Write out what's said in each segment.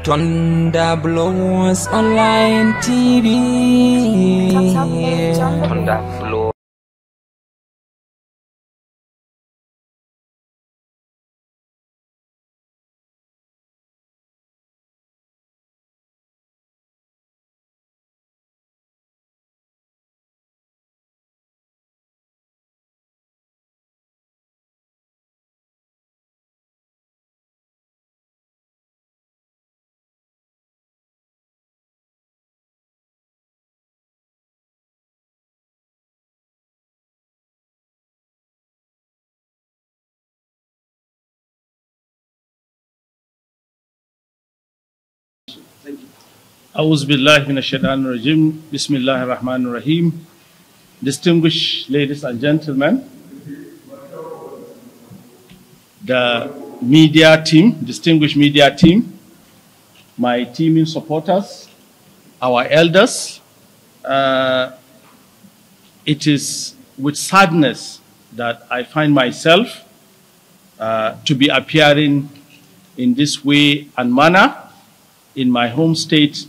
Thunder Blows Online TV. Thunder Blows. A'udhu billahi minash shaitanir rajim. Bismillahir rahmanir rahim. Distinguished ladies and gentlemen, the media team, distinguished media team, my teaming supporters, our elders, it is with sadness that I find myself to be appearing in this way and manner in my home state,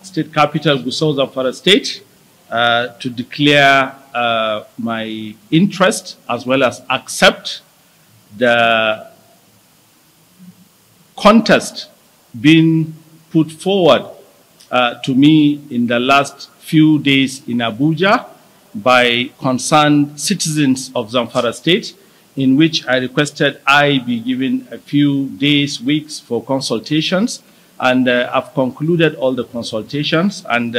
state capital, Gusau, Zamfara State, to declare my interest as well as accept the contest being put forward to me in the last few days in Abuja by concerned citizens of Zamfara State, in which I requested I be given a few days, weeks for consultations. And I've concluded all the consultations, and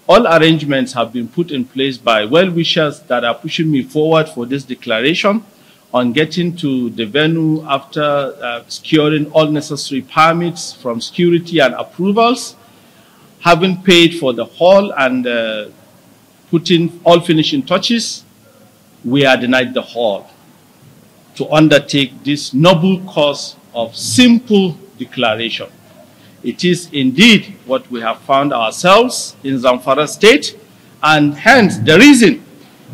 all arrangements have been put in place by well-wishers that are pushing me forward for this declaration on getting to the venue after securing all necessary permits from security and approvals, having paid for the hall and putting all finishing touches. We are denied the hall to undertake this noble cause of simple declaration. It is indeed what we have found ourselves in Zamfara State, and hence the reason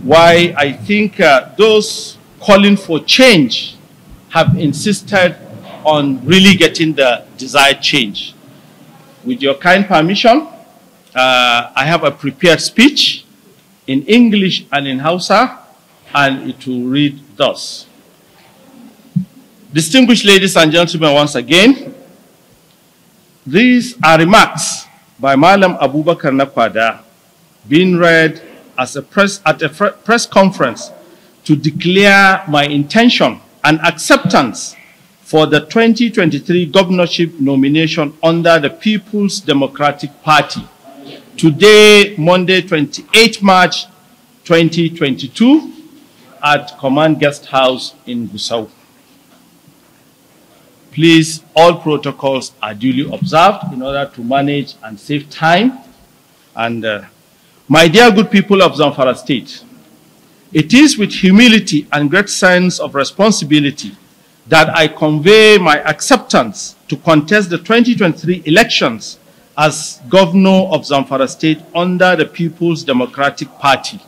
why I think those calling for change have insisted on really getting the desired change. With your kind permission, I have a prepared speech in English and in Hausa, and it will read thus. Distinguished ladies and gentlemen, once again, these are remarks by Malam Abu Nakwada being read as at a press conference to declare my intention and acceptance for the 2023 governorship nomination under the People's Democratic Party. Today, Monday, 28 March 2022, at Command Guest House in Gusau. Please, all protocols are duly observed in order to manage and save time. And my dear good people of Zamfara State, it is with humility and great sense of responsibility that I convey my acceptance to contest the 2023 elections as governor of Zamfara State under the People's Democratic Party.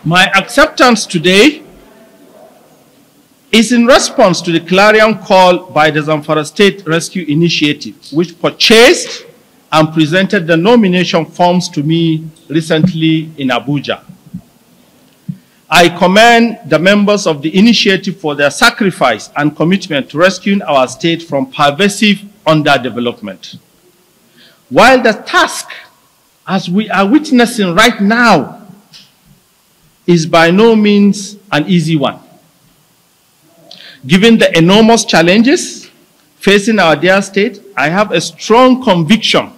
My acceptance today is in response to the clarion call by the Zamfara State Rescue Initiative, which purchased and presented the nomination forms to me recently in Abuja. I commend the members of the initiative for their sacrifice and commitment to rescuing our state from pervasive underdevelopment. While the task, as we are witnessing right now, is by no means an easy one. Given the enormous challenges facing our dear state, I have a strong conviction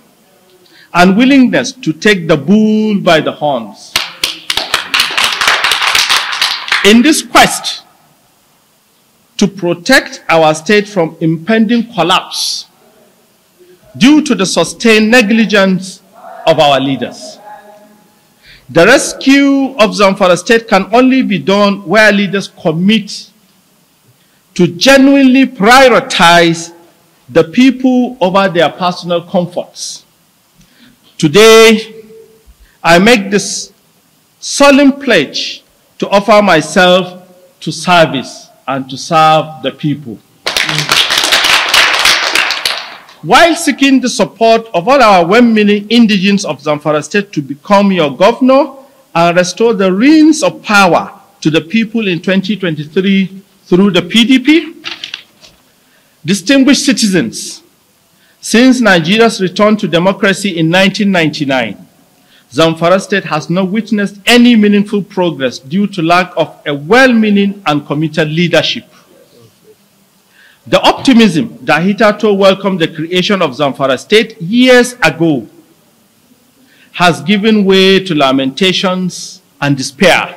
and willingness to take the bull by the horns. In this quest to protect our state from impending collapse due to the sustained negligence of our leaders. The rescue of Zamfara State can only be done where leaders commit to genuinely prioritize the people over their personal comforts. Today, I make this solemn pledge to offer myself to service and to serve the people. while seeking the support of all our 1 million indigents of Zamfara State to become your governor and restore the reins of power to the people in 2023 through the PDP. Distinguished citizens, since Nigeria's return to democracy in 1999, Zamfara State has not witnessed any meaningful progress due to lack of a well-meaning and committed leadership. The optimism that hitherto welcomed the creation of Zamfara State years ago has given way to lamentations and despair.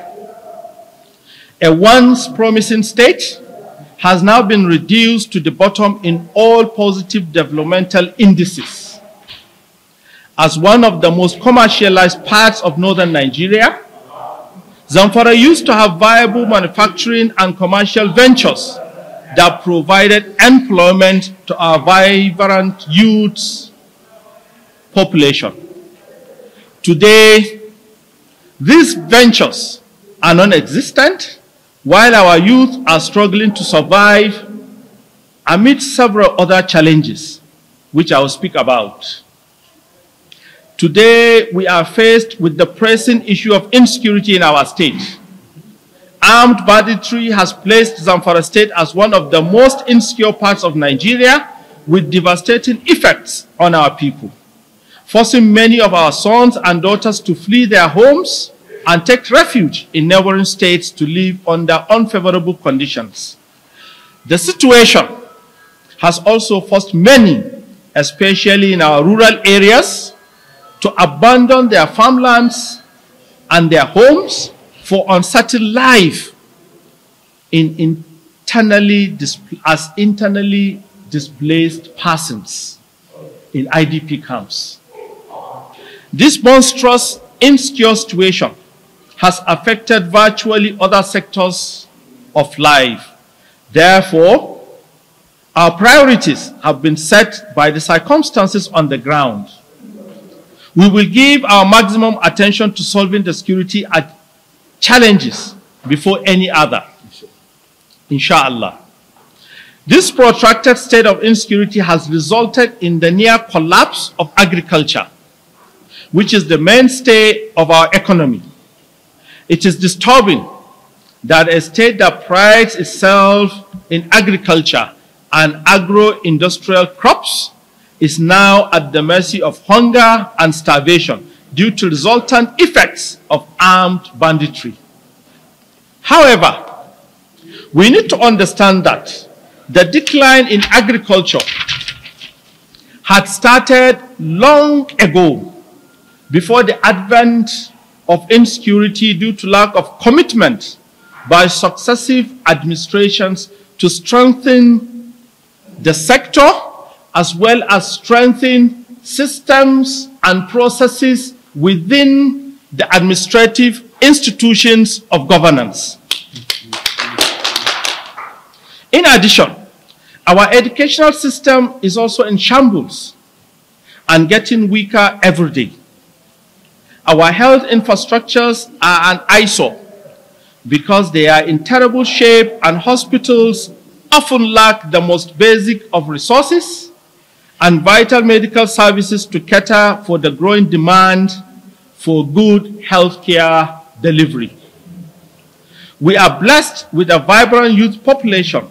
A once promising state has now been reduced to the bottom in all positive developmental indices. As one of the most commercialized parts of northern Nigeria, Zamfara used to have viable manufacturing and commercial ventures that provided employment to our vibrant youth population. Today, these ventures are non-existent, while our youth are struggling to survive amid several other challenges, which I will speak about. Today, we are faced with the pressing issue of insecurity in our state. Armed banditry has placed Zamfara State as one of the most insecure parts of Nigeria, with devastating effects on our people, forcing many of our sons and daughters to flee their homes and take refuge in neighboring states to live under unfavorable conditions. The situation has also forced many, especially in our rural areas, to abandon their farmlands and their homes for uncertain life as internally displaced persons in IDP camps. This monstrous, insecure situation has affected virtually other sectors of life. Therefore, our priorities have been set by the circumstances on the ground. We will give our maximum attention to solving the security challenges before any other, inshallah. This protracted state of insecurity has resulted in the near collapse of agriculture, which is the mainstay of our economy. It is disturbing that a state that prides itself in agriculture and agro-industrial crops is now at the mercy of hunger and starvation due to resultant effects of armed banditry. However, we need to understand that the decline in agriculture had started long ago, before the advent of insecurity due to lack of commitment by successive administrations to strengthen the sector, as well as strengthen systems and processes within the administrative institutions of governance. In addition, our educational system is also in shambles and getting weaker every day. Our health infrastructures are an eyesore because they are in terrible shape, and hospitals often lack the most basic of resources and vital medical services to cater for the growing demand for good healthcare delivery. We are blessed with a vibrant youth population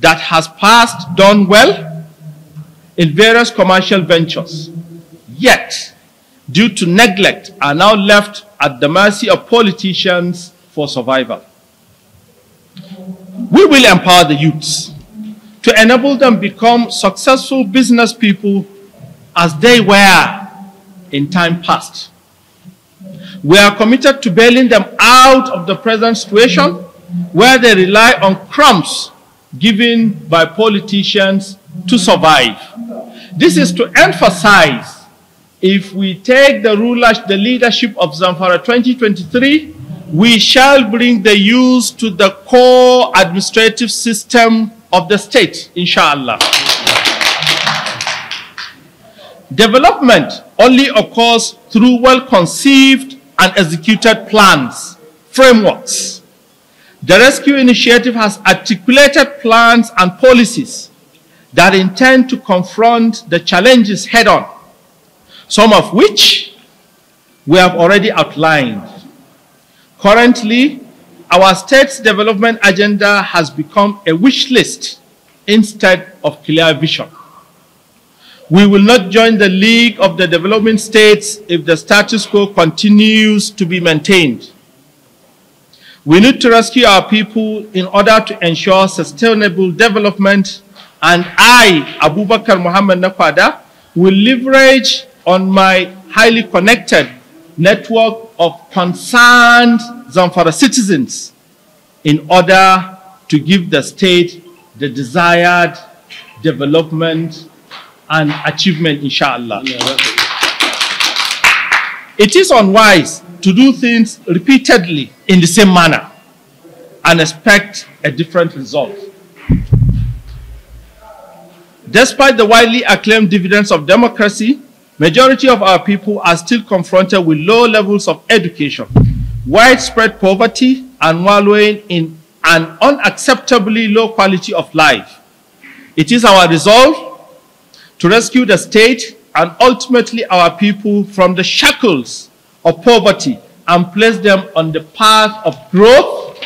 that has done well in various commercial ventures, yet, due to neglect, are now left at the mercy of politicians for survival. We will empower the youths to enable them become successful business people as they were in time past. We are committed to bailing them out of the present situation where they rely on crumbs given by politicians to survive. This is to emphasize, if we take the leadership of Zamfara 2023, we shall bring the youth to the core administrative system of the state, inshallah. Development only occurs through well-conceived and executed plans, frameworks. The Rescue Initiative has articulated plans and policies that intend to confront the challenges head-on, some of which we have already outlined. Currently, our state's development agenda has become a wish list instead of clear vision. We will not join the League of the Developing States if the status quo continues to be maintained. We need to rescue our people in order to ensure sustainable development, and I, Abu Nakwada, will leverage on my highly connected network of concerned Zamfara citizens in order to give the state the desired development and achievement, inshallah. It is unwise to do things repeatedly in the same manner and expect a different result. Despite the widely acclaimed dividends of democracy, majority of our people are still confronted with low levels of education, widespread poverty, and wallowing in an unacceptably low quality of life. It is our resolve to rescue the state and ultimately our people from the shackles of poverty and place them on the path of growth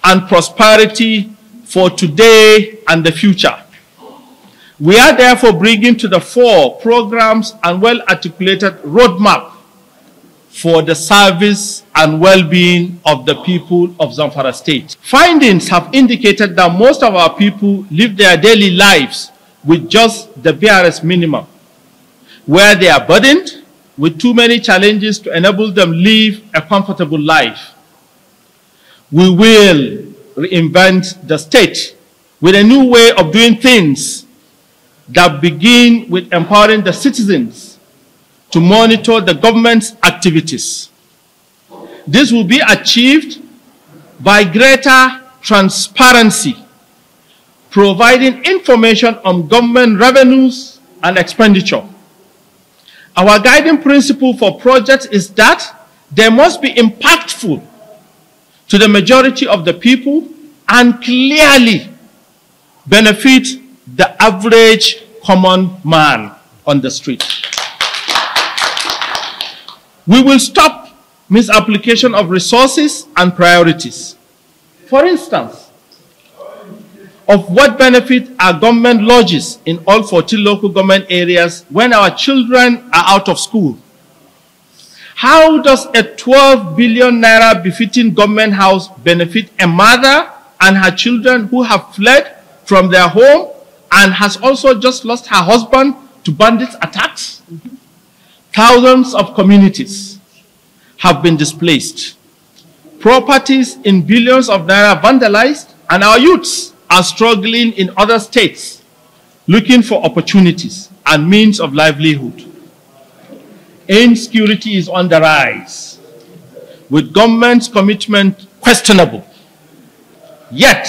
and prosperity for today and the future. We are therefore bringing to the fore programs and well-articulated roadmap for the service and well-being of the people of Zamfara State. Findings have indicated that most of our people live their daily lives with just the barest minimum, where they are burdened with too many challenges to enable them live a comfortable life. We will reinvent the state with a new way of doing things that begin with empowering the citizens to monitor the government's activities. This will be achieved by greater transparency, providing information on government revenues and expenditure. Our guiding principle for projects is that they must be impactful to the majority of the people and clearly benefit the average common man on the street. We will stop misapplication of resources and priorities. For instance, of what benefit are government lodges in all 14 local government areas when our children are out of school? How does a 12 billion naira befitting government house benefit a mother and her children who have fled from their home and has also just lost her husband to bandits attacks? Thousands of communities have been displaced. Properties in billions of naira vandalized, and our youths are struggling in other states, looking for opportunities and means of livelihood. Insecurity is on the rise, with government's commitment questionable. Yet,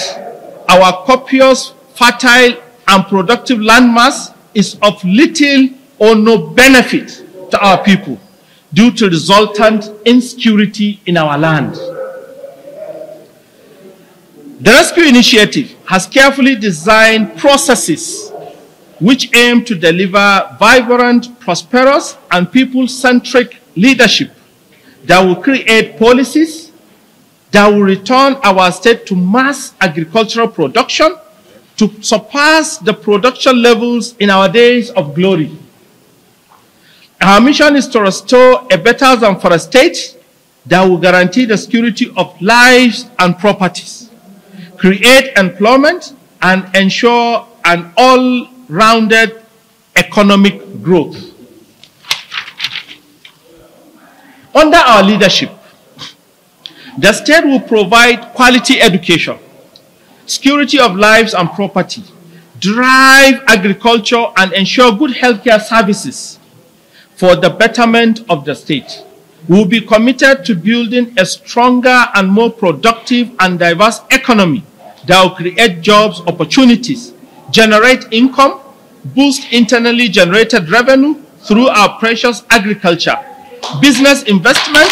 our copious, fertile, and productive landmass is of little or no benefit to our people due to resultant insecurity in our land. The Rescue Initiative has carefully designed processes which aim to deliver vibrant, prosperous, and people-centric leadership that will create policies that will return our state to mass agricultural production to surpass the production levels in our days of glory. Our mission is to restore a better Zamfara state that will guarantee the security of lives and properties, create employment, and ensure an all-rounded economic growth. Under our leadership, the state will provide quality education, security of lives and property, drive agriculture, and ensure good healthcare services for the betterment of the state. We will be committed to building a stronger and more productive and diverse economy that will create jobs, opportunities, generate income, boost internally generated revenue through our precious agriculture, business investment,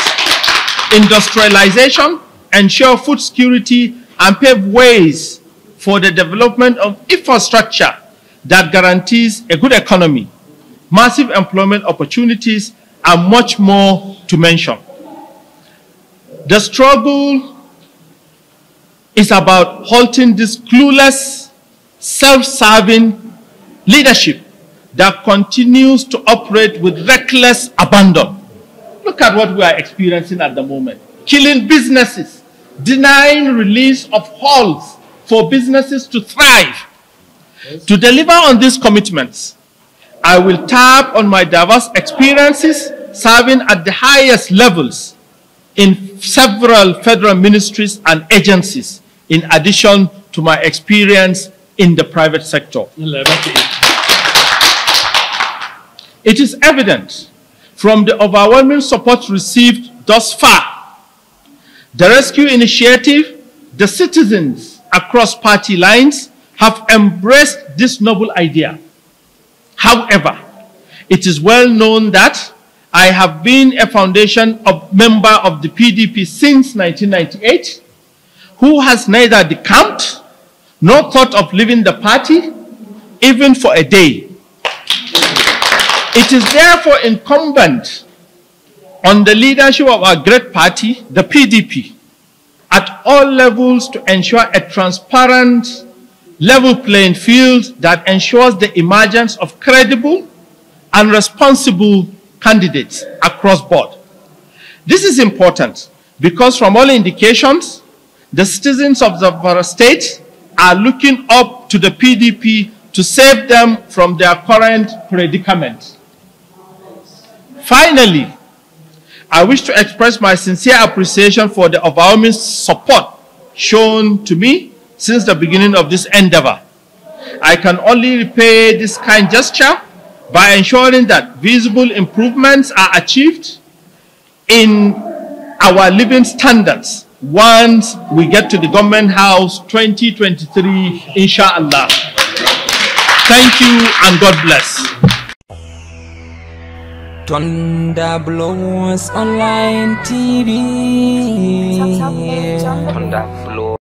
industrialization, ensure food security, and pave ways for the development of infrastructure that guarantees a good economy, massive employment opportunities, and much more to mention. The struggle is about halting this clueless, self-serving leadership that continues to operate with reckless abandon. Look at what we are experiencing at the moment. Killing businesses, denying release of halls for businesses to thrive. Yes. To deliver on these commitments, I will tap on my diverse experiences serving at the highest levels in several federal ministries and agencies, in addition to my experience in the private sector. It is evident from the overwhelming support received thus far, the rescue initiative, the citizens across party lines have embraced this noble idea. However, it is well known that I have been a foundation member of the PDP since 1998, who has neither decamped nor thought of leaving the party, even for a day. It is therefore incumbent on the leadership of our great party, the PDP, at all levels to ensure a transparent, level playing field that ensures the emergence of credible and responsible candidates across board. This is important because from all indications, the citizens of Zamfara State are looking up to the PDP to save them from their current predicament. Finally, I wish to express my sincere appreciation for the overwhelming support shown to me since the beginning of this endeavor. I can only repay this kind gesture by ensuring that visible improvements are achieved in our living standards once we get to the Government House 2023, inshallah. Thank you and God bless. Thunder Blows Online TV. Thunder.